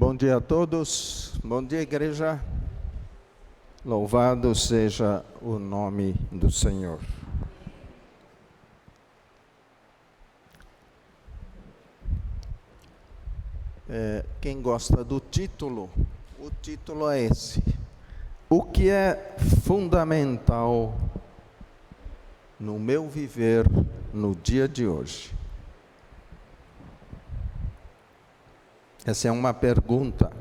Bom dia a todos, bom dia igreja, louvado seja o nome do Senhor. Quem gosta do título, o título é esse: o que é fundamental no meu viver no dia de hoje? Essa é uma pergunta.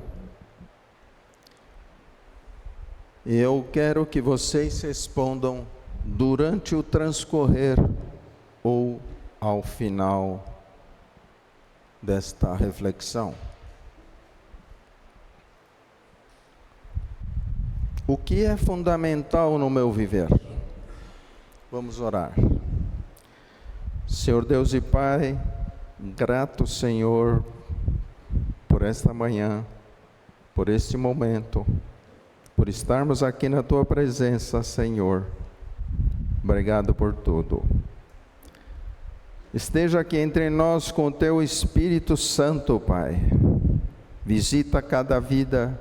Eu quero que vocês respondam durante o transcorrer ou ao final desta reflexão. O que é fundamental no meu viver? Vamos orar. Senhor Deus e Pai, grato Senhor por esta manhã, por este momento, por estarmos aqui na Tua presença, Senhor. Obrigado por tudo. Esteja aqui entre nós com o Teu Espírito Santo, Pai. Visita cada vida,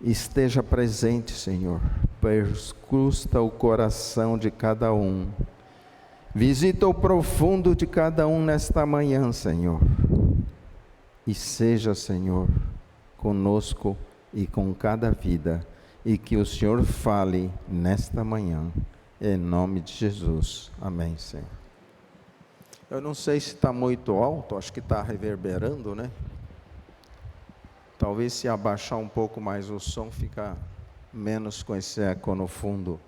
esteja presente, Senhor. Perscruta o coração de cada um. Visita o profundo de cada um nesta manhã, Senhor. E seja, Senhor, conosco e com cada vida, e que o Senhor fale nesta manhã, em nome de Jesus. Amém, Senhor. Eu não sei se está muito alto, acho que está reverberando, né? Talvez se abaixar um pouco mais o som, fica menos com esse eco no fundo.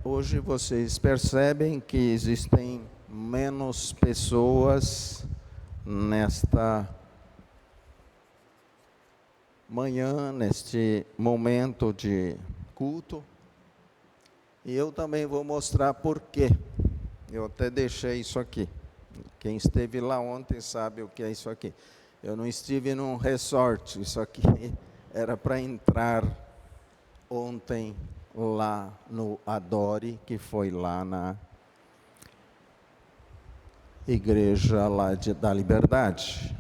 Hoje vocês percebem que existem menos pessoas nesta manhã, neste momento de culto. E eu também vou mostrar por quê. Eu até deixei isso aqui. Quem esteve lá ontem sabe o que é isso aqui. Eu não estive num resort, isso aqui era para entrar ontem lá no Adore, que foi lá na igreja lá da Liberdade.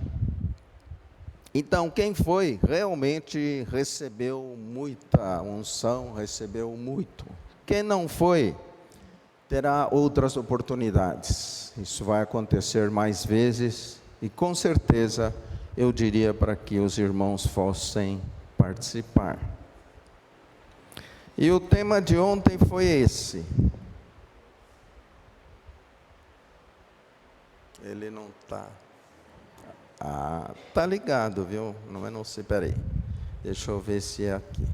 Então, quem foi realmente recebeu muita unção, recebeu muito. Quem não foi, terá outras oportunidades. Isso vai acontecer mais vezes e, com certeza, eu diria para que os irmãos fossem participar. E o tema de ontem foi esse. Ele não está... tá ligado, viu? Não sei, peraí. Deixa eu ver se é aqui.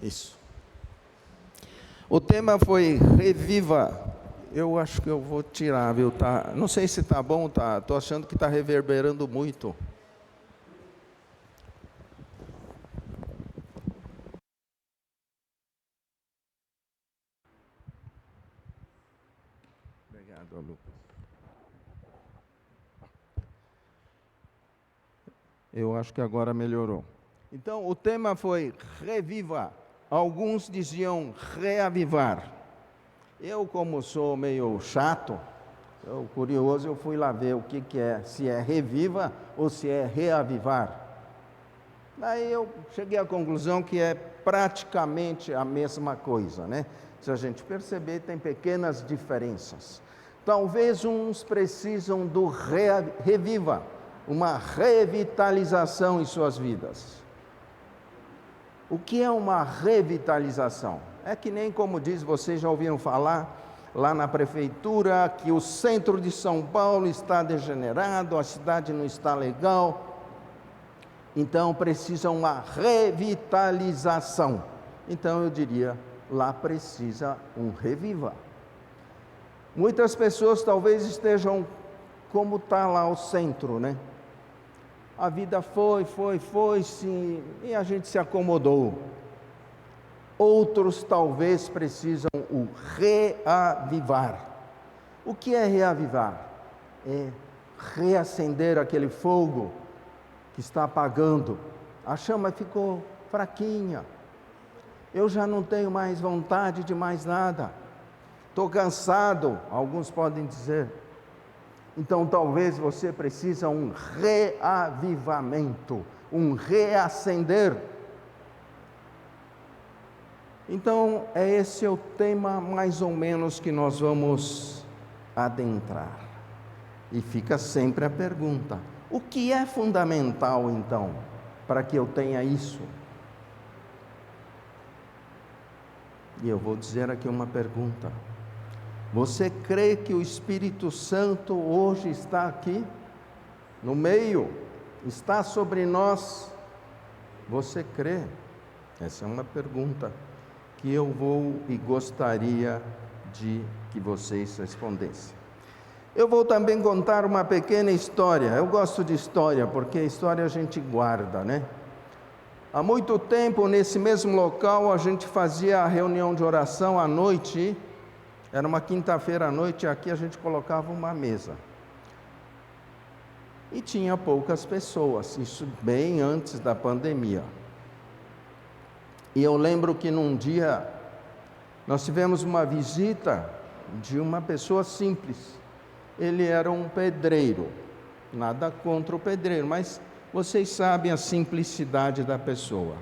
Isso. O tema foi reviva. Eu acho que eu vou tirar, viu? Tá, não sei se está bom, tá? Estou achando que está reverberando muito. Obrigado, Lucas. Eu acho que agora melhorou. Então, o tema foi reviva. Alguns diziam reavivar. Eu, como sou meio chato, curioso, eu fui lá ver o que é, se é reviva ou se é reavivar. Daí eu cheguei à conclusão que é praticamente a mesma coisa, né? Se a gente perceber, tem pequenas diferenças. Talvez uns precisam do reviva, uma revitalização em suas vidas. O que é uma revitalização? É que nem, como diz, vocês já ouviram falar lá na prefeitura, que o centro de São Paulo está degenerado, a cidade não está legal, então precisa uma revitalização. Então eu diria, lá precisa um reviva. Muitas pessoas talvez estejam como está lá o centro, né? A vida foi, sim, e a gente se acomodou. Outros talvez precisam o reavivar. O que é reavivar? É reacender aquele fogo que está apagando. A chama ficou fraquinha. eu já não tenho mais vontade de mais nada, estou cansado, alguns podem dizer. Então talvez você precise um reavivamento, um reacender. Então esse é o tema mais ou menos que nós vamos adentrar. E fica sempre a pergunta: o que é fundamental então para que eu tenha isso? E eu vou dizer aqui uma pergunta: você crê que o Espírito Santo hoje está aqui, no meio, está sobre nós? Você crê? Essa é uma pergunta que eu vou e gostaria de que vocês respondessem. Eu vou também contar uma pequena história. Eu gosto de história, porque a história a gente guarda, né? Há muito tempo, nesse mesmo local, a gente fazia a reunião de oração à noite. Era uma quinta-feira à noite, aqui a gente colocava uma mesa. E tinha poucas pessoas, isso bem antes da pandemia. E eu lembro que num dia, nós tivemos uma visita de uma pessoa simples. Ele era um pedreiro, nada contra o pedreiro, mas vocês sabem a simplicidade da pessoa.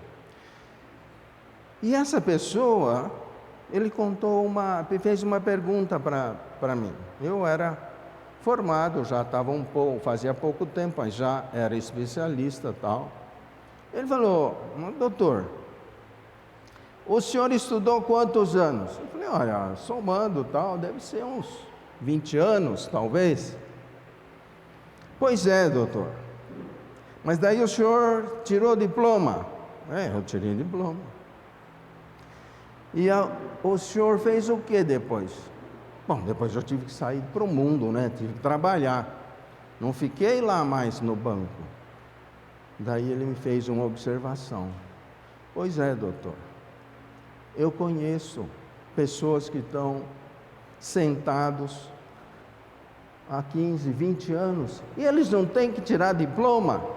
E essa pessoa, ele fez uma pergunta para mim. Eu era formado, já estava fazia pouco tempo, mas já era especialista e tal. Ele falou: doutor, o senhor estudou quantos anos? Eu falei: olha, somando tal, deve ser uns 20 anos, talvez. Pois é, doutor. Mas daí o senhor tirou diploma? Eu tirei diploma. E o senhor fez o que depois? Bom, depois eu tive que sair para o mundo, né? Tive que trabalhar. Não fiquei lá mais no banco. Daí ele me fez uma observação. Pois é, doutor. Eu conheço pessoas que estão sentados há 15, 20 anos, e eles não têm que tirar diploma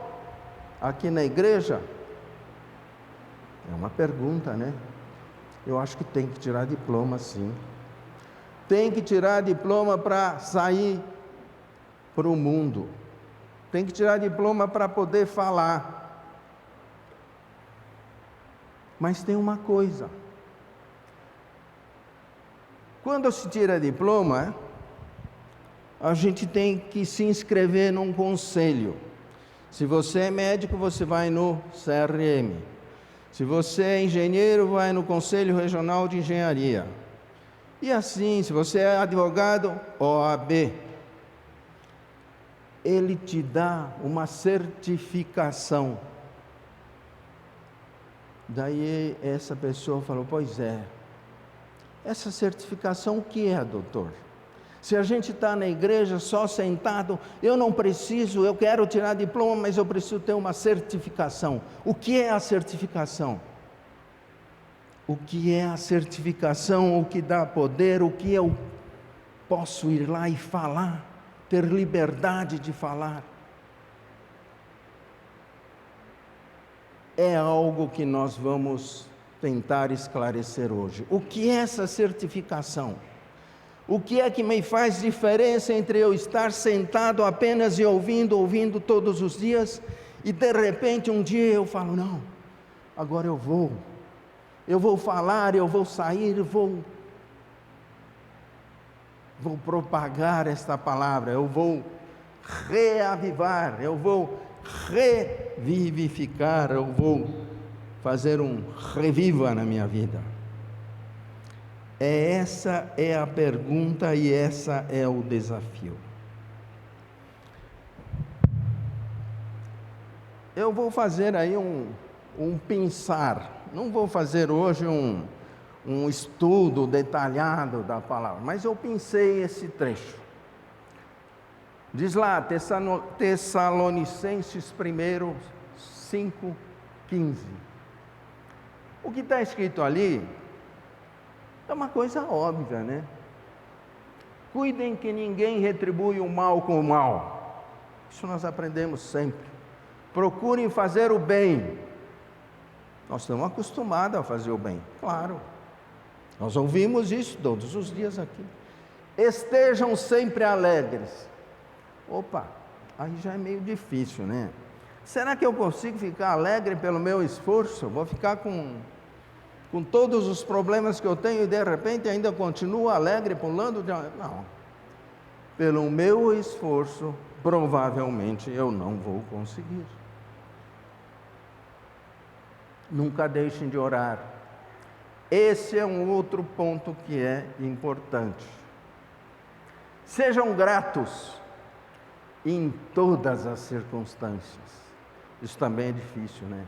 aqui na igreja? É uma pergunta, né? Eu acho que tem que tirar diploma, sim. Tem que tirar diploma para sair para o mundo. Tem que tirar diploma para poder falar. Mas tem uma coisa. Quando se tira diploma, a gente tem que se inscrever num conselho. Se você é médico, você vai no CRM. Se você é engenheiro, vai no Conselho Regional de Engenharia. E assim, se você é advogado, OAB. Ele te dá uma certificação. Daí essa pessoa falou: pois é, essa certificação o que é, doutor? Se a gente está na igreja só sentado, eu não preciso, eu quero tirar diploma, mas eu preciso ter uma certificação. O que é a certificação? O que é a certificação? O que dá poder? O que eu posso ir lá e falar? Ter liberdade de falar? É algo que nós vamos tentar esclarecer hoje. O que é essa certificação? O que é que me faz diferença entre eu estar sentado apenas e ouvindo todos os dias, e de repente um dia eu falo: não, agora eu vou falar, eu vou sair, vou propagar esta palavra, eu vou reavivar, eu vou revivificar, eu vou fazer um reviva na minha vida. Essa é a pergunta e essa é o desafio. Eu vou fazer aí um pensar, não vou fazer hoje um estudo detalhado da palavra, mas eu pensei esse trecho. Diz lá, Tessalonicenses 1, 5:15. O que está escrito ali é uma coisa óbvia, né? Cuidem que ninguém retribui o mal com o mal. Isso nós aprendemos sempre. Procurem fazer o bem. Nós estamos acostumados a fazer o bem, claro. Nós ouvimos isso todos os dias aqui. Estejam sempre alegres. Opa, aí já é meio difícil, né? Será que eu consigo ficar alegre pelo meu esforço? Vou ficar com todos os problemas que eu tenho e de repente ainda continuo alegre, pulando? Não. Pelo meu esforço, provavelmente eu não vou conseguir. Nunca deixem de orar. Esse é um outro ponto que é importante. Sejam gratos em todas as circunstâncias. Isso também é difícil, né?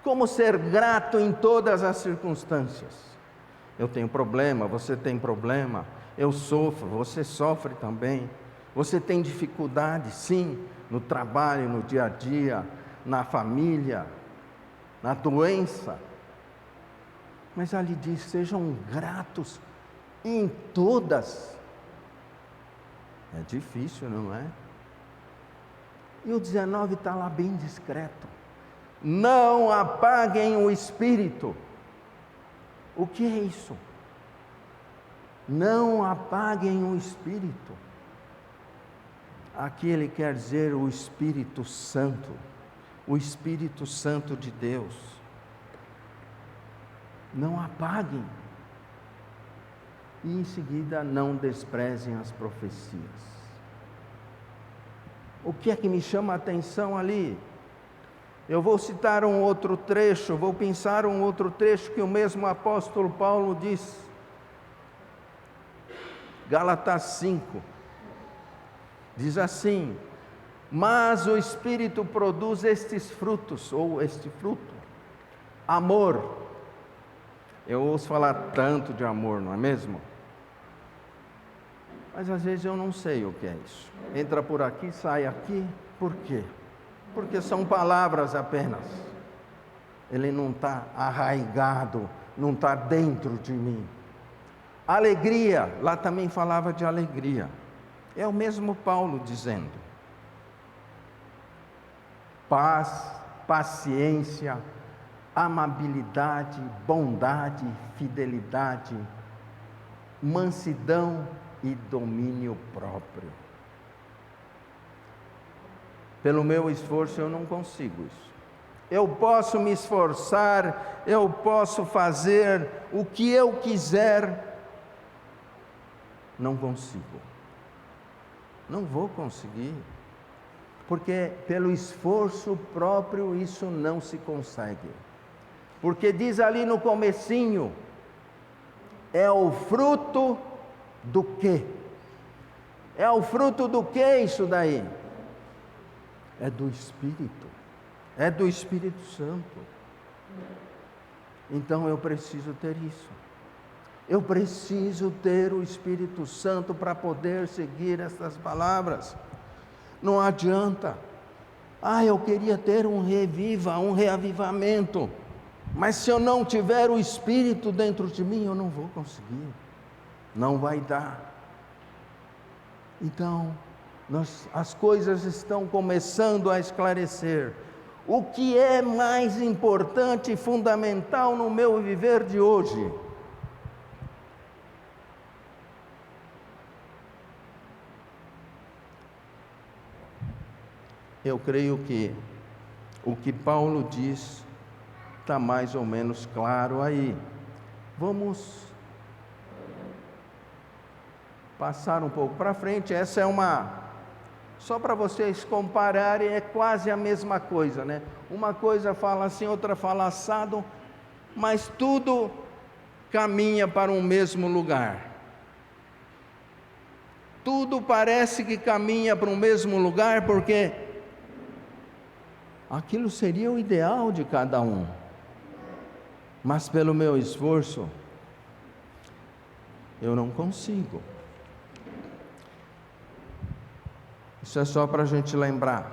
Como ser grato em todas as circunstâncias? Eu tenho problema, você tem problema, eu sofro, você sofre também. Você tem dificuldade, sim, no trabalho, no dia a dia, na família, na doença. Mas ali diz: sejam gratos em todas. É difícil, não é? E o 19 está lá bem discreto. Não apaguem o espírito. O que é isso? Não apaguem o espírito. Aqui ele quer dizer o Espírito Santo. O Espírito Santo de Deus. Não apaguem. E em seguida, não desprezem as profecias. O que é que me chama a atenção ali? Eu vou citar um outro trecho, vou pensar um outro trecho que o mesmo apóstolo Paulo diz. Gálatas 5. Diz assim: mas o Espírito produz estes frutos, ou este fruto: amor. Eu ouço falar tanto de amor, não é mesmo? Mas às vezes eu não sei o que é isso. Entra por aqui, sai aqui. Por quê? Porque são palavras apenas. Ele não está arraigado, não está dentro de mim. Alegria, lá também falava de alegria. É o mesmo Paulo dizendo. Paz, paciência, amabilidade, bondade, fidelidade, mansidão e domínio próprio. Pelo meu esforço eu não consigo isso. Eu posso me esforçar, eu posso fazer o que eu quiser, não consigo. Não vou conseguir, porque pelo esforço próprio isso não se consegue. Porque diz ali no comecinho, é o fruto do quê? É o fruto do quê isso daí? É do Espírito, é do Espírito Santo. Então eu preciso ter isso. Eu preciso ter o Espírito Santo para poder seguir essas palavras. Não adianta. Eu queria ter um reavivamento. Mas se eu não tiver o Espírito dentro de mim, eu não vou conseguir. Não vai dar. Então, as coisas estão começando a esclarecer. O que é mais importante e fundamental no meu viver de hoje? Eu creio que o que Paulo diz está mais ou menos claro aí. Vamos passar um pouco para frente. Essa é só para vocês compararem, é quase a mesma coisa, né? Uma coisa fala assim, outra fala assado, mas tudo caminha para um mesmo lugar. Tudo parece que caminha para o mesmo lugar, porque aquilo seria o ideal de cada um. Mas pelo meu esforço, eu não consigo. Isso é só para a gente lembrar.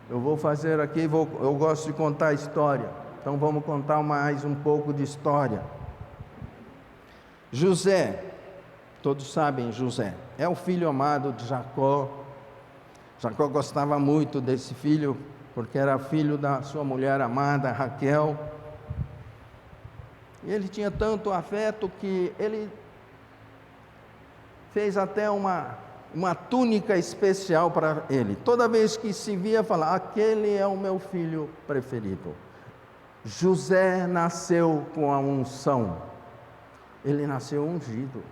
Eu vou fazer aqui, eu gosto de contar história. Então vamos contar mais um pouco de história. José, todos sabem José, é o filho amado de Jacó. Jacó gostava muito desse filho, porque era filho da sua mulher amada, Raquel. E ele tinha tanto afeto que ele fez até uma túnica especial para ele. Toda vez que se via falar, aquele é o meu filho preferido. José nasceu com a unção. Ele nasceu ungido.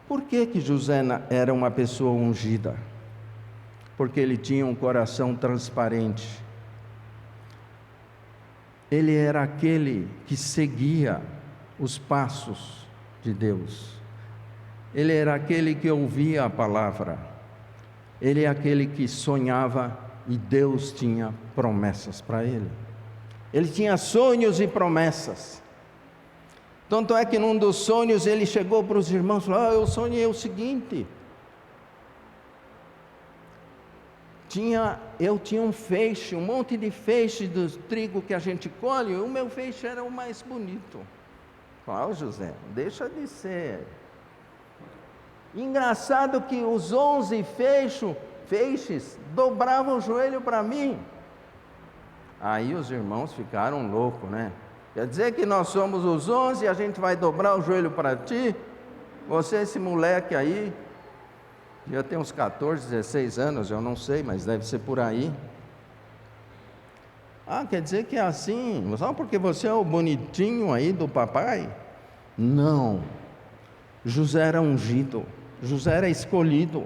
Por que José era uma pessoa ungida? Porque ele tinha um coração transparente. Ele era aquele que seguia os passos de Deus. Ele era aquele que ouvia a palavra. Ele é aquele que sonhava e Deus tinha promessas para ele. Ele tinha sonhos e promessas. Tanto é que num dos sonhos ele chegou para os irmãos e falou: eu sonhei o seguinte. Eu tinha um feixe, um monte de feixes do trigo que a gente colhe, e o meu feixe era o mais bonito. Falei: José, deixa de ser. Engraçado que os 11 feixes dobravam o joelho para mim. Aí os irmãos ficaram loucos, né? Quer dizer que nós somos os 11 e a gente vai dobrar o joelho para ti? Você, esse moleque aí, já tem uns 14, 16 anos, eu não sei, mas deve ser por aí. Quer dizer que é assim, só porque você é o bonitinho aí do papai? Não. José era ungido, José era escolhido.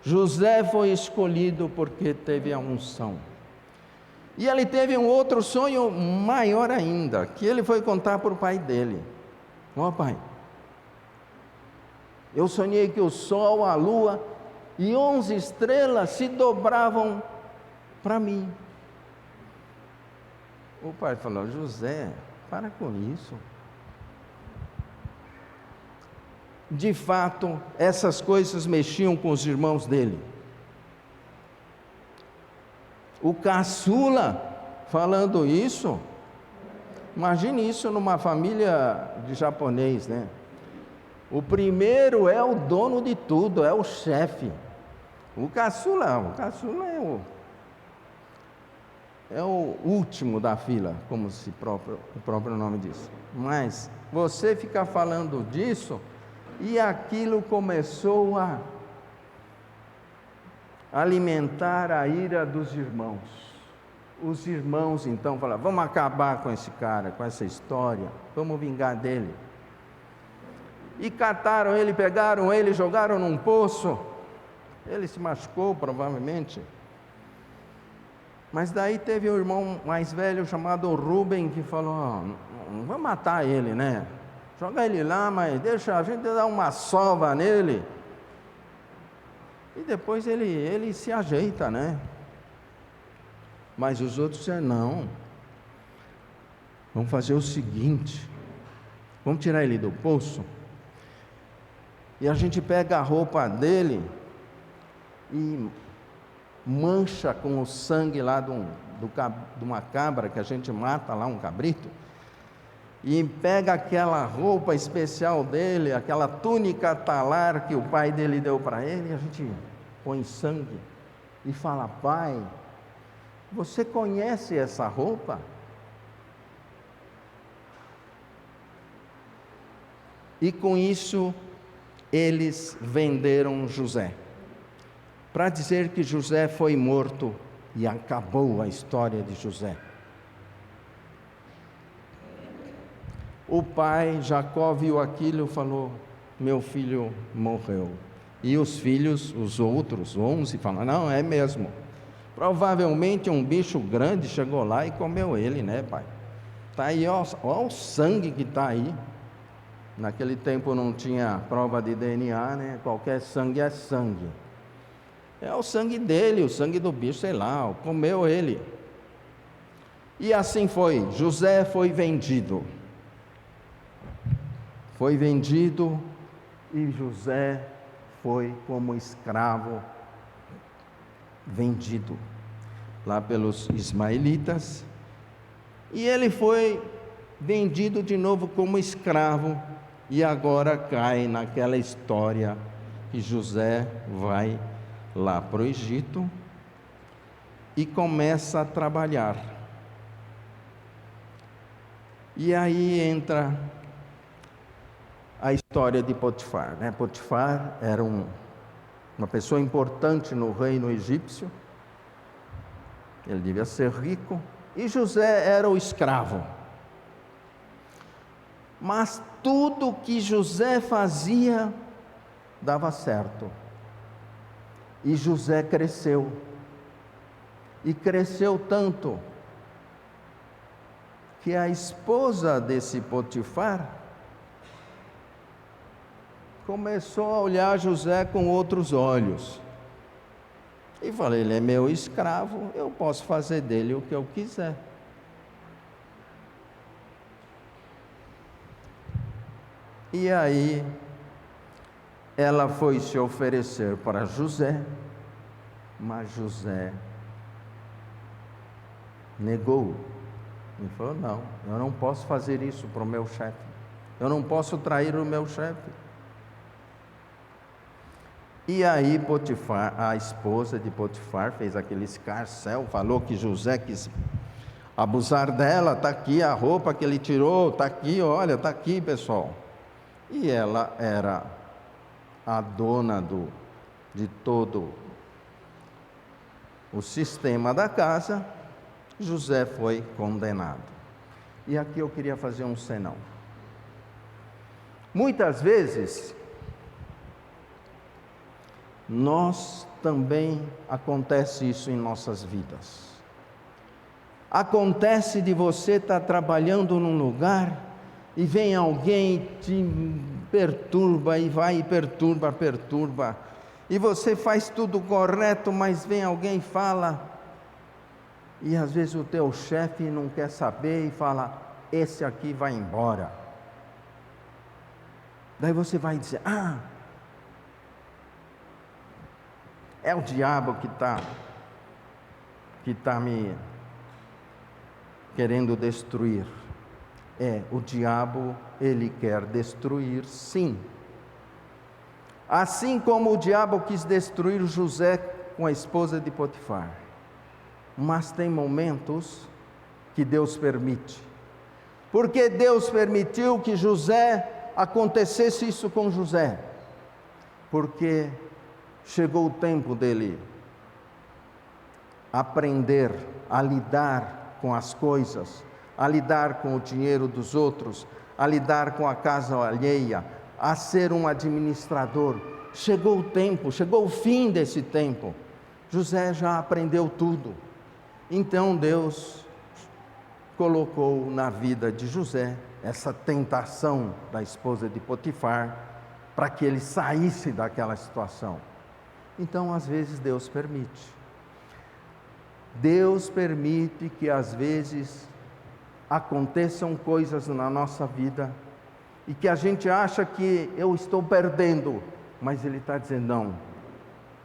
José foi escolhido porque teve a unção. E ele teve um outro sonho maior ainda, que ele foi contar para o pai dele. Pai, eu sonhei que o sol, a lua e 11 estrelas se dobravam para mim. O pai falou: José, para com isso. De fato, essas coisas mexiam com os irmãos dele. O caçula falando isso, imagine isso numa família de japonês, né? O primeiro é o dono de tudo, é o chefe. O caçula é o último da fila, como o próprio nome diz. Mas você fica falando disso, e aquilo começou a alimentar a ira dos irmãos. Os irmãos então falaram: vamos acabar com esse cara, com essa história, vamos vingar dele. E cataram ele, pegaram ele, jogaram num poço. Ele se machucou provavelmente. Mas daí teve um irmão mais velho chamado Rubem que falou: não vamos matar ele, né? Joga ele lá, mas deixa a gente dar uma sova nele. E depois ele se ajeita, né? Mas os outros disseram: não, vamos fazer o seguinte, vamos tirar ele do poço, e a gente pega a roupa dele e mancha com o sangue lá de uma cabra que a gente mata lá, um cabrito, e pega aquela roupa especial dele, aquela túnica talar que o pai dele deu para ele, e a gente põe sangue e fala: pai, você conhece essa roupa? E com isso eles venderam José, para dizer que José foi morto, e acabou a história de José. O pai Jacó viu aquilo e falou: meu filho morreu. E os filhos, os outros 11, falaram: não, é mesmo. Provavelmente um bicho grande chegou lá e comeu ele, né, pai? Está aí, ó o sangue que está aí. Naquele tempo não tinha prova de DNA, né? Qualquer sangue é sangue. É o sangue dele, o sangue do bicho, sei lá, comeu ele. E assim foi, José foi vendido. Foi vendido e José foi como escravo vendido lá pelos ismaelitas, e ele foi vendido de novo como escravo, e agora cai naquela história que José vai lá para o Egito e começa a trabalhar. E aí entra a história de Potifar, né? Potifar era uma pessoa importante no reino egípcio, ele devia ser rico, e José era o escravo. Mas tudo que José fazia dava certo. E José cresceu. E cresceu tanto que a esposa desse Potifar começou a olhar José com outros olhos. E falei, ele é meu escravo, eu posso fazer dele o que eu quiser. E aí, ela foi se oferecer para José, mas José negou. Ele falou, não, eu não posso fazer isso para o meu chefe. Eu não posso trair o meu chefe. E aí Potifar, a esposa de Potifar, fez aquele escarcéu, falou que José quis abusar dela, está aqui a roupa que ele tirou, está aqui, olha, está aqui, pessoal. E ela era a dona de todo o sistema da casa. José foi condenado. E aqui eu queria fazer um senão. Muitas vezes, nós também acontece isso em nossas vidas. Acontece de você estar trabalhando num lugar e vem alguém e te perturba e vai e perturba. E você faz tudo correto, mas vem alguém e fala, e às vezes o teu chefe não quer saber e fala, esse aqui vai embora. Daí você vai dizer, é o diabo que está me querendo destruir. O diabo, ele quer destruir, sim. Assim como o diabo quis destruir José com a esposa de Potifar. Mas tem momentos que Deus permite. Porque Deus permitiu que acontecesse isso com José? Porque chegou o tempo dele aprender a lidar com as coisas, a lidar com o dinheiro dos outros, a lidar com a casa alheia, a ser um administrador. Chegou o tempo, chegou o fim desse tempo. José já aprendeu tudo. Então Deus colocou na vida de José essa tentação da esposa de Potifar, para que ele saísse daquela situação. Então, às vezes, Deus permite. Deus permite que, às vezes, aconteçam coisas na nossa vida, e que a gente acha que eu estou perdendo, mas Ele está dizendo, não,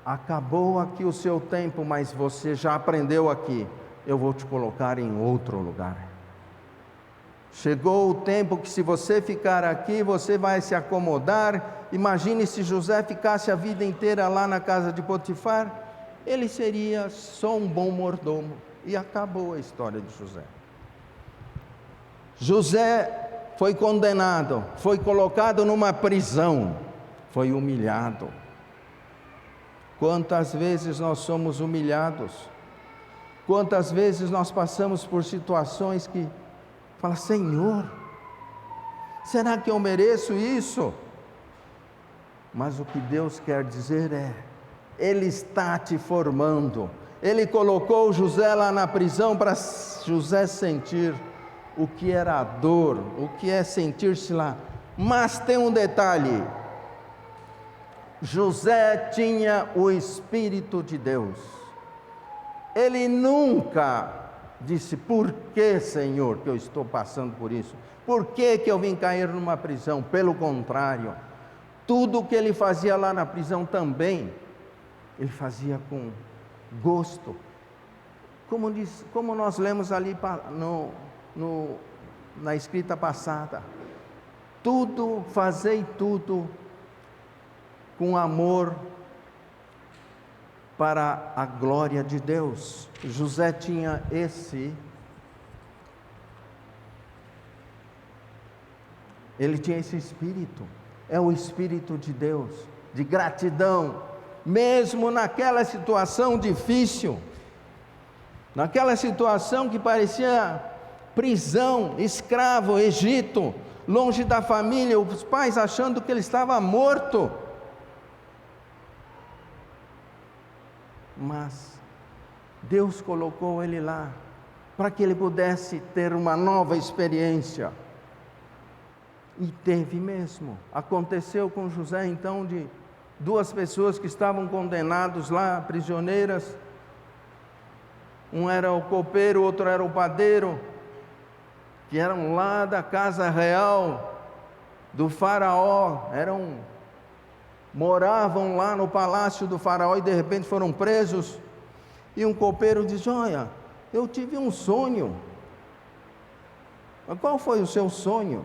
acabou aqui o seu tempo, mas você já aprendeu aqui, eu vou te colocar em outro lugar. Chegou o tempo que, se você ficar aqui, você vai se acomodar. Imagine se José ficasse a vida inteira lá na casa de Potifar, ele seria só um bom mordomo, e acabou a história de José. José foi condenado, foi colocado numa prisão, foi humilhado. Quantas vezes nós somos humilhados? Quantas vezes nós passamos por situações que fala, Senhor, será que eu mereço isso? Mas o que Deus quer dizer Ele está te formando. Ele colocou José lá na prisão para José sentir o que era a dor, o que é sentir-se lá. Mas tem um detalhe, José tinha o Espírito de Deus. Ele nunca disse, por que, Senhor, que eu estou passando por isso? Por que eu vim cair numa prisão? Pelo contrário, tudo o que ele fazia lá na prisão também, ele fazia com gosto. Como nós lemos ali na escrita passada, fazei tudo com amor para a glória de Deus. José tinha ele tinha esse espírito, é o espírito de Deus, de gratidão, mesmo naquela situação difícil, naquela situação que parecia prisão, escravo, Egito, longe da família, os pais achando que ele estava morto. Mas Deus colocou ele lá, para que ele pudesse ter uma nova experiência. E teve mesmo. Aconteceu com José, então, de duas pessoas que estavam condenados lá, prisioneiras. Um era o copeiro, o outro era o padeiro, que eram lá da casa real do faraó, moravam lá no palácio do faraó e de repente foram presos. E um copeiro diz: olha, eu tive um sonho. Mas qual foi o seu sonho?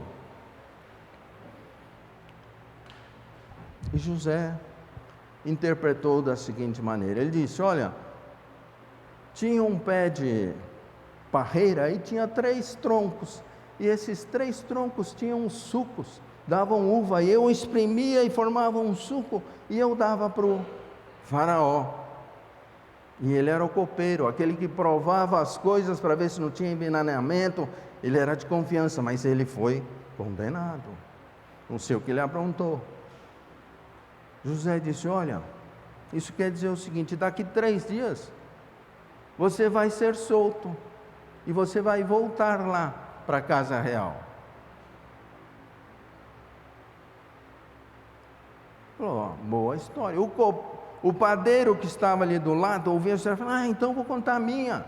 E José interpretou da seguinte maneira, ele disse: olha, tinha um pé de parreira e tinha 3 troncos, e esses 3 troncos tinham sucos, davam uva, e eu exprimia e formava um suco, e eu dava para o faraó, e ele era o copeiro, aquele que provava as coisas para ver se não tinha envenenamento, ele era de confiança, mas ele foi condenado, não sei o que ele aprontou. José disse: olha, isso quer dizer o seguinte, daqui 3 dias, você vai ser solto, e você vai voltar lá para a casa real. Falou: boa história. O padeiro que estava ali do lado ouvia a história e falou: então vou contar a minha.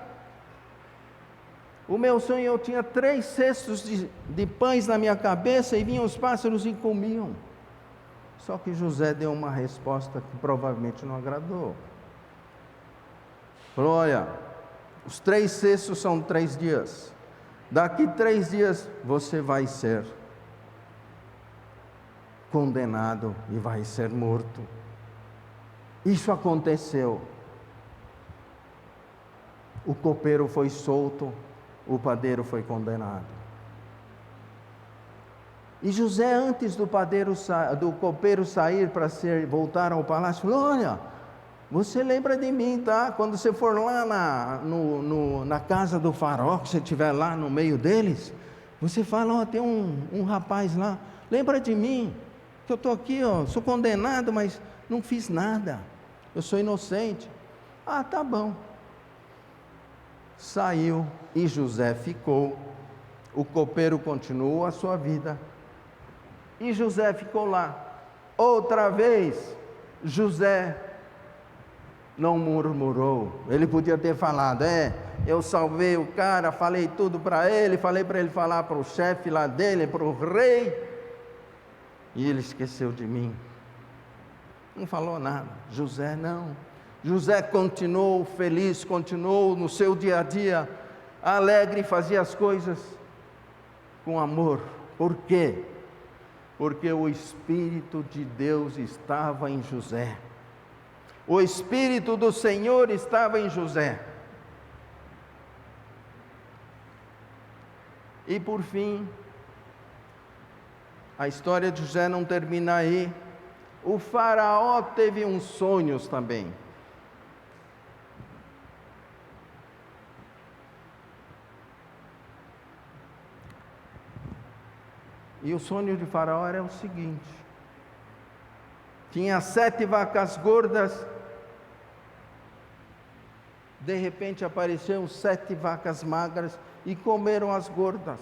O meu sonho, eu tinha 3 cestos de pães na minha cabeça, e vinham os pássaros e comiam. Só que José deu uma resposta que provavelmente não agradou. Falou: olha, os 3 cestos são 3 dias. Daqui 3 dias você vai ser condenado e vai ser morto. Isso aconteceu. O copeiro foi solto, o padeiro foi condenado. E José, antes do copeiro sair para voltar ao palácio, falou: olha, você lembra de mim, tá? Quando você for lá na casa do faraó, que você estiver lá no meio deles, você fala: ó, tem um rapaz lá, lembra de mim, que eu estou aqui, ó, sou condenado, mas não fiz nada, eu sou inocente. Ah, tá bom. Saiu e José ficou. O copeiro continuou a sua vida e José ficou lá. Outra vez, José não murmurou. Ele podia ter falado: eu salvei o cara, falei tudo para ele, falei para ele falar para o chefe lá dele, para o rei, e ele esqueceu de mim. Não falou nada. José não. José continuou feliz, continuou no seu dia a dia, alegre, fazia as coisas com amor. Por quê? Porque o Espírito de Deus estava em José. O Espírito do Senhor estava em José. E por fim, a história de José não termina aí. O faraó teve uns sonhos também. E o sonho de faraó era o seguinte: tinha 7 vacas gordas, de repente apareceram 7 vacas magras e comeram as gordas.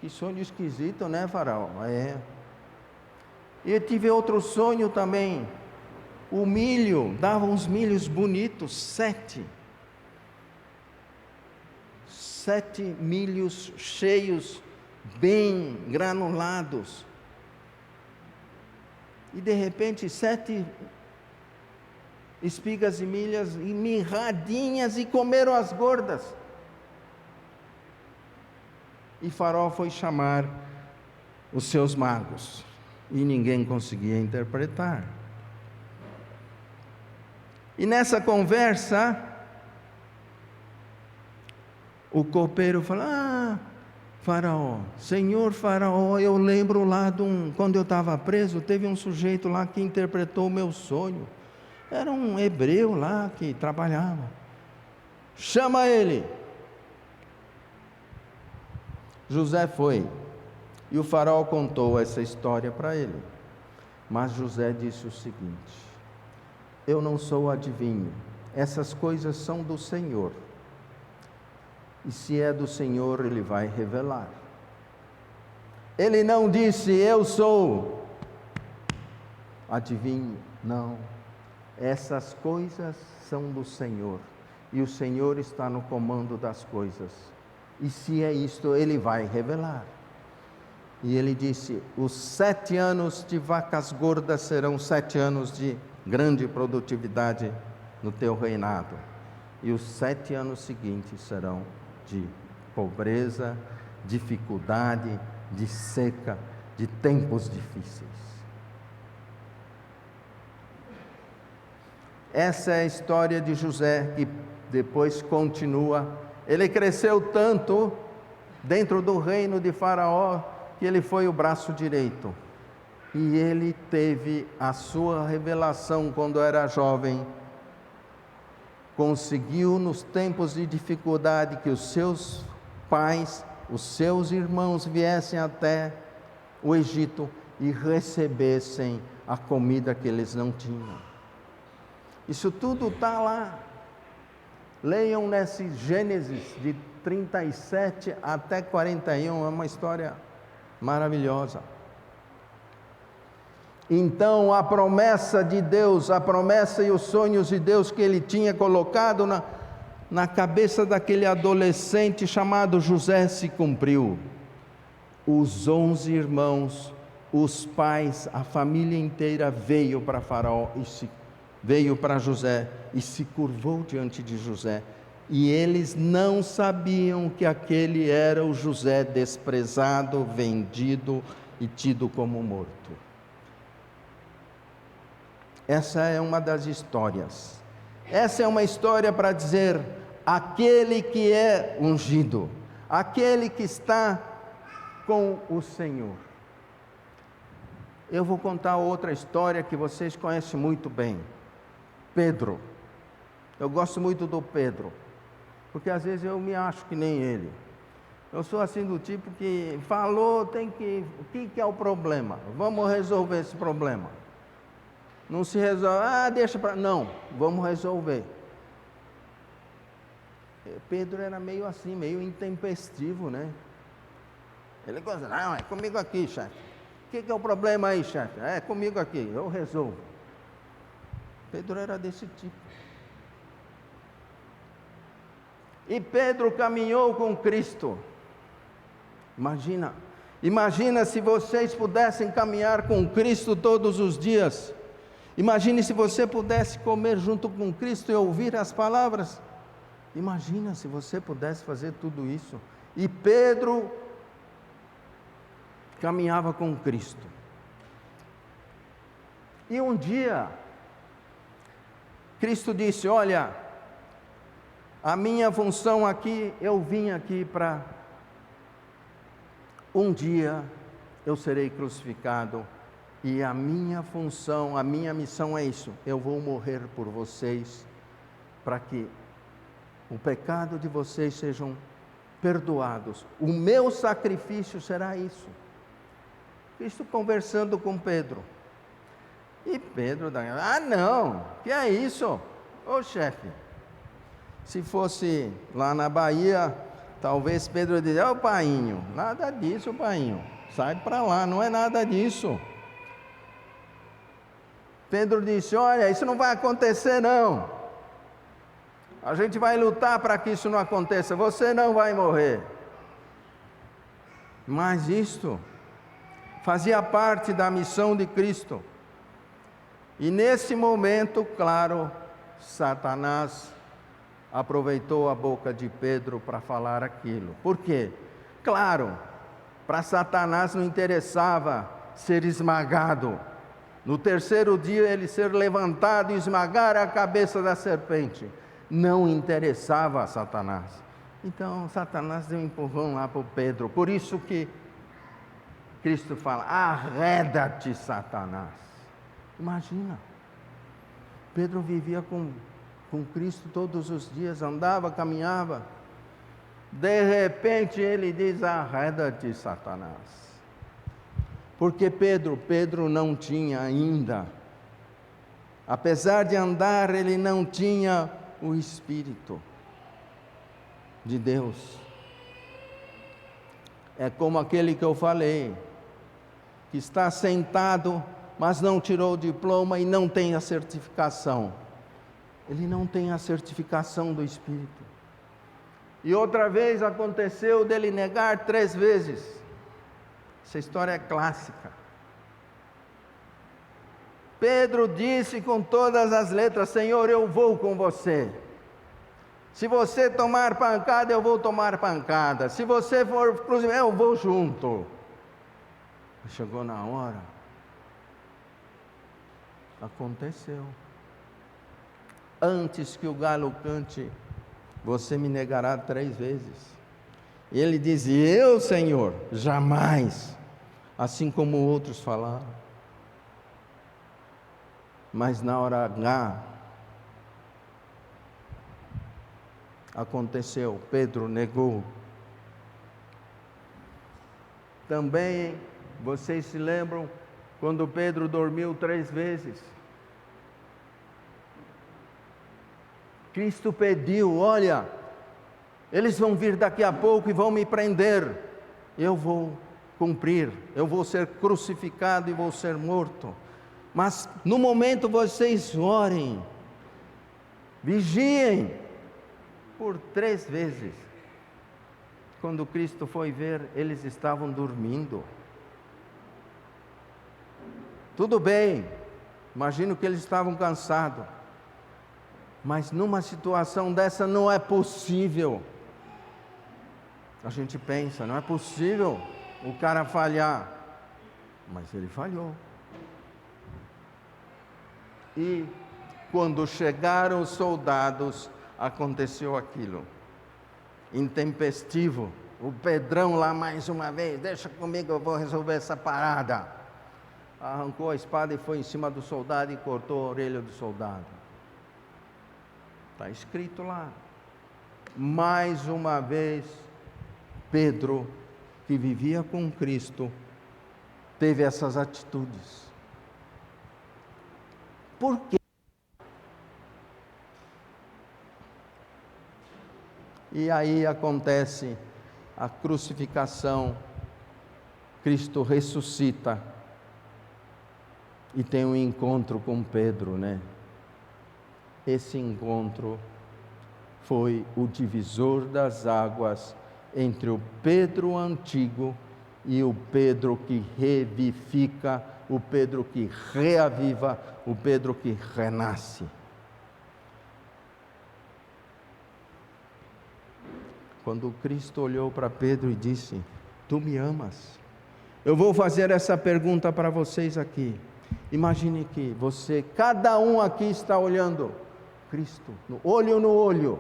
Que sonho esquisito, né, faraó? E eu tive outro sonho também. O milho, dava uns milhos bonitos, 7 milhos cheios, bem granulados. E de repente 7 espigas e milhas mirradinhas e comeram as gordas. E Faraó foi chamar os seus magos. e ninguém conseguia interpretar. E nessa conversa, o copeiro fala: Faraó, senhor Faraó, eu lembro lá quando eu estava preso, teve um sujeito lá que interpretou o meu sonho. Era um hebreu lá que trabalhava. Chama ele. José foi. E o faraó contou essa história para ele. Mas José disse o seguinte: eu não sou adivinho. Essas coisas são do Senhor. E se é do Senhor, Ele vai revelar. Ele não disse: eu sou adivinho. Não. Essas coisas são do Senhor. E o Senhor está no comando das coisas. E se é isto, Ele vai revelar. E ele disse: os 7 anos de vacas gordas serão 7 anos de grande produtividade no teu reinado. E os 7 anos seguintes serão de pobreza, dificuldade, de seca, de tempos difíceis. Essa é a história de José, que depois continua. Ele cresceu tanto dentro do reino de Faraó, que ele foi o braço direito. E ele teve a sua revelação quando era jovem. Conseguiu, nos tempos de dificuldade, que os seus pais, os seus irmãos viessem até o Egito e recebessem a comida que eles não tinham. Isso tudo está lá. Leiam nesse Gênesis de 37 até 41, é uma história maravilhosa. Então a promessa de Deus, a promessa e os sonhos de Deus que Ele tinha colocado na cabeça daquele adolescente chamado José se cumpriu. Os 11 irmãos, os pais, a família inteira veio para Faraó veio para José e se curvou diante de José. E eles não sabiam que aquele era o José desprezado, vendido e tido como morto. Essa é uma das histórias. Essa é uma história para dizer: aquele que é ungido, aquele que está com o Senhor. Eu vou contar outra história que vocês conhecem muito bem. Pedro. Eu gosto muito do Pedro, porque às vezes eu me acho que nem ele. Eu sou assim do tipo que falou, o que é o problema? Vamos resolver esse problema. Não se resolve, deixa para... Não, vamos resolver. Pedro era meio assim, meio intempestivo, né? Ele gosta: não, é comigo aqui, chefe. O que é o problema aí, chefe? É comigo aqui, eu resolvo. Pedro era desse tipo. E Pedro caminhou com Cristo. Imagina se vocês pudessem caminhar com Cristo todos os dias. Imagine se você pudesse comer junto com Cristo e ouvir as palavras. Imagina se você pudesse fazer tudo isso. E Pedro caminhava com Cristo. E um dia, Cristo disse: olha, a minha função aqui, eu vim aqui para... Um dia eu serei crucificado. E a minha função, a minha missão é isso: eu vou morrer por vocês, para que o pecado de vocês sejam perdoados. O meu sacrifício será isso. Cristo conversando com Pedro. E Pedro, não, que é isso? Ô chefe, se fosse lá na Bahia, talvez Pedro diria: ô painho, nada disso, painho, sai para lá, não é nada disso. Pedro disse: olha, isso não vai acontecer não. A gente vai lutar para que isso não aconteça. Você não vai morrer. Mas isto fazia parte da missão de Cristo. E nesse momento, claro, Satanás aproveitou a boca de Pedro para falar aquilo. Por quê? Claro, para Satanás não interessava ser esmagado. No terceiro dia ele ser levantado e esmagar a cabeça da serpente. Não interessava a Satanás. Então Satanás deu um empurrão lá para o Pedro. Por isso que Cristo fala: arreda-te, Satanás. Imagina, Pedro vivia com Cristo todos os dias, andava, caminhava. De repente ele diz: arreda-te, Satanás. Porque Pedro não tinha ainda, apesar de andar, ele não tinha o Espírito de Deus. É como aquele que eu falei, que está sentado, mas não tirou o diploma e não tem a certificação. Ele não tem a certificação do Espírito. E outra vez aconteceu dele negar 3 vezes. Essa história é clássica. Pedro disse com todas as letras: Senhor, eu vou com você. Se você tomar pancada, eu vou tomar pancada. Se você for crucificado, eu vou junto. Chegou na hora. Aconteceu. Antes que o galo cante, você me negará 3 vezes. E ele diz: eu, Senhor, jamais. Assim como outros falaram. Mas na hora H, aconteceu, Pedro negou. Também, vocês se lembram, quando Pedro dormiu 3 vezes? Cristo pediu: olha, eles vão vir daqui a pouco e vão me prender. Eu vou cumprir, eu vou ser crucificado e vou ser morto. Mas no momento vocês orem, vigiem. Por 3 vezes. Quando Cristo foi ver, eles estavam dormindo. Tudo bem, imagino que eles estavam cansados. Mas numa situação dessa não é possível. A gente pensa, não é possível o cara falhar. Mas ele falhou. E quando chegaram os soldados, aconteceu aquilo. Intempestivo. O Pedrão lá mais uma vez: deixa comigo, eu vou resolver essa parada. Arrancou a espada e foi em cima do soldado e cortou a orelha do soldado. Está escrito lá. Mais uma vez, Pedro, que vivia com Cristo, teve essas atitudes. Por quê? E aí acontece a crucificação, Cristo ressuscita e tem um encontro com Pedro, né? Esse encontro foi o divisor das águas entre o Pedro antigo e o Pedro que revivifica, o Pedro que reaviva, o Pedro que renasce. Quando Cristo olhou para Pedro e disse: tu me amas? Eu vou fazer essa pergunta para vocês aqui. Imagine que você, cada um aqui está olhando Cristo, olho no olho,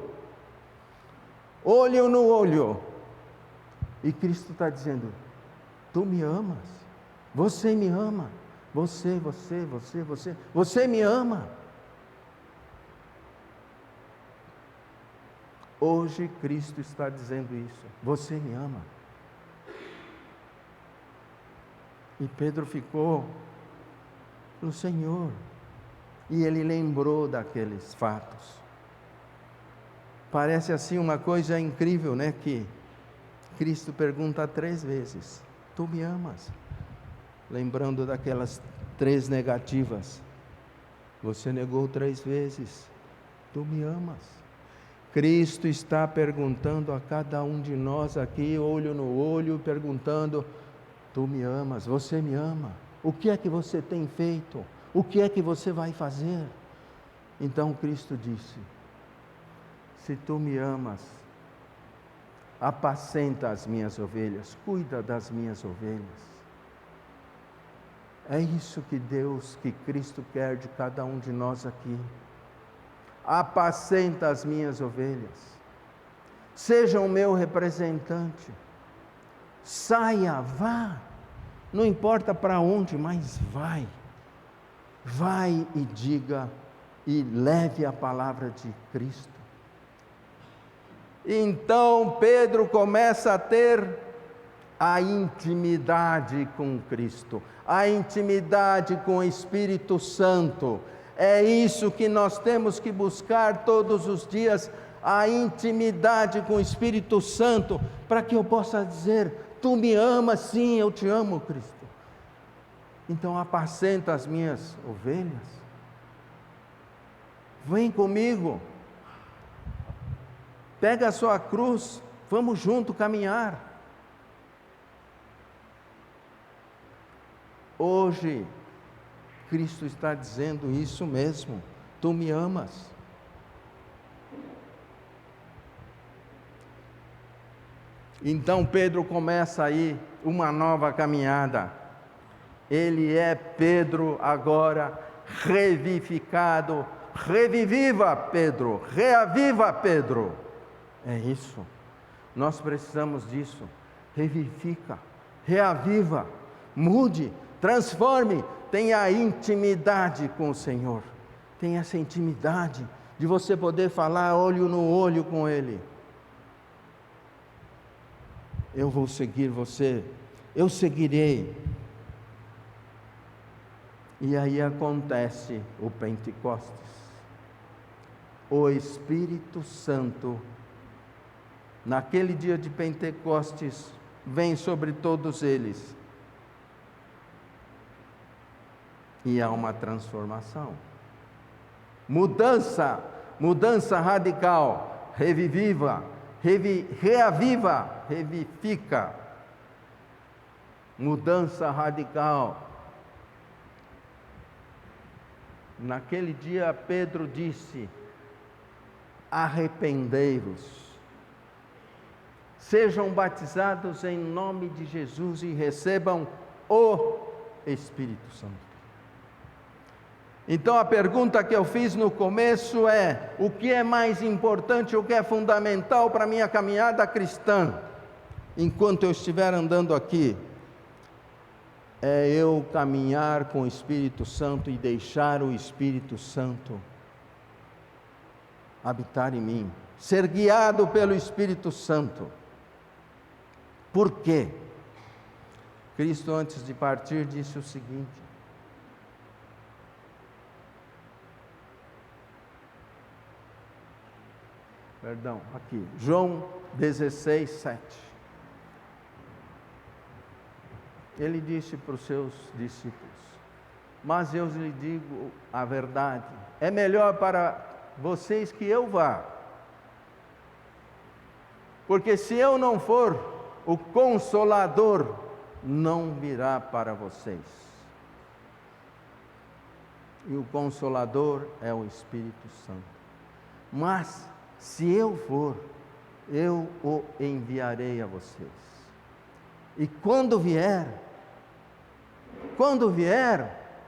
olho no olho, e Cristo está dizendo: tu me amas? Você me ama? Você me ama? Hoje Cristo está dizendo isso: você me ama? E Pedro ficou no Senhor, e ele lembrou daqueles fatos. Parece assim uma coisa incrível, né? Que Cristo pergunta 3 vezes: tu me amas? Lembrando daquelas 3 negativas. Você negou 3 vezes: tu me amas? Cristo está perguntando a cada um de nós aqui, olho no olho, perguntando: tu me amas? Você me ama? O que é que você tem feito? O que é que você vai fazer? Então Cristo disse: se tu me amas, apacenta as minhas ovelhas, cuida das minhas ovelhas. É isso que Deus, que Cristo quer de cada um de nós aqui. Apacenta as minhas ovelhas. Seja o meu representante. Saia, vá. Não importa para onde, mas vai. Vai e diga e leve a palavra de Cristo. Então Pedro começa a ter a intimidade com Cristo, a intimidade com o Espírito Santo. É isso que nós temos que buscar todos os dias, a intimidade com o Espírito Santo, para que eu possa dizer: tu me amas, sim, eu te amo, Cristo. Então apacenta as minhas ovelhas. Vem comigo. Pega a sua cruz, vamos junto caminhar. Hoje, Cristo está dizendo isso mesmo: tu me amas. Então Pedro começa aí uma nova caminhada. Ele é Pedro agora revivificado. Reviva Pedro, reaviva Pedro. É isso, nós precisamos disso. Revivifica, reaviva, mude, transforme. Tenha intimidade com o Senhor. Tenha essa intimidade de você poder falar olho no olho com Ele. Eu vou seguir você, eu seguirei. E aí acontece o Pentecostes. O Espírito Santo, naquele dia de Pentecostes, vem sobre todos eles. E há uma transformação. Mudança radical. Reaviva, revivifica. Mudança radical. Naquele dia Pedro disse: arrependei-vos, sejam batizados em nome de Jesus e recebam o Espírito Santo. Então a pergunta que eu fiz no começo é: o que é mais importante, o que é fundamental para a minha caminhada cristã, enquanto eu estiver andando aqui? É eu caminhar com o Espírito Santo e deixar o Espírito Santo habitar em mim, ser guiado pelo Espírito Santo. Por quê? Cristo, antes de partir, disse o seguinte: aqui, João 16, 7. Ele disse para os seus discípulos: mas eu lhes digo a verdade, é melhor para vocês que eu vá, porque se eu não for, o Consolador não virá para vocês. E o Consolador é o Espírito Santo. Mas se eu for, eu o enviarei a vocês. E quando vier,